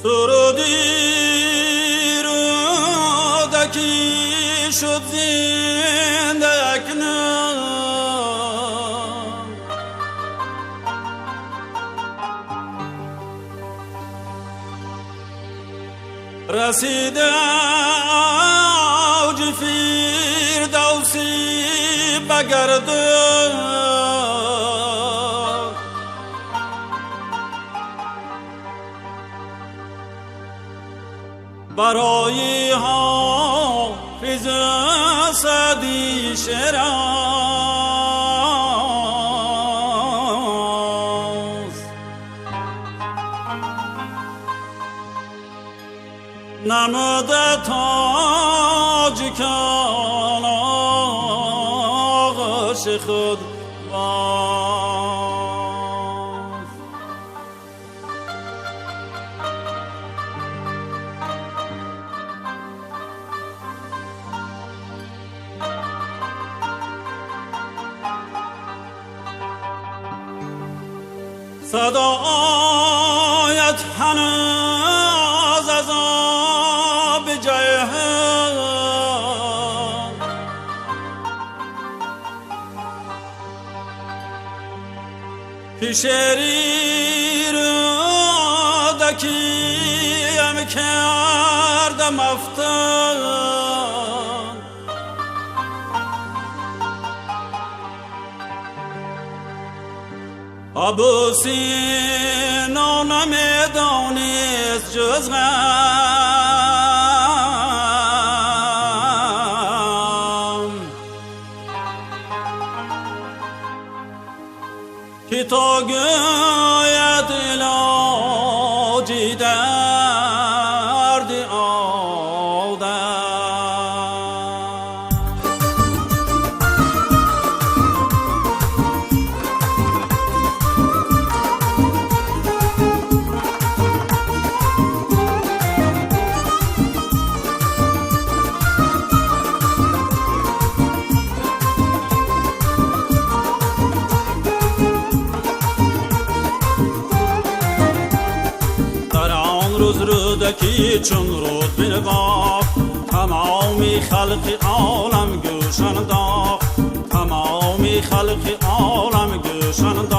سرودی رودکی شد زنده اکنون، رسیده اوج فردوسی بگردون، برای حافظ سعدی شیراز نموده تاج کان آغوش خود باز. صدایت هنوز از آب جهان پیشری رودکیم کردم افتان، ابوسینا نمیدانست جز غم که تا گوید علاجی درد آدم. روز رودکی چون رود بنواخت، تمامی خلق عالم گوش انداخت، تمامی خلق عالم گوش انداخت.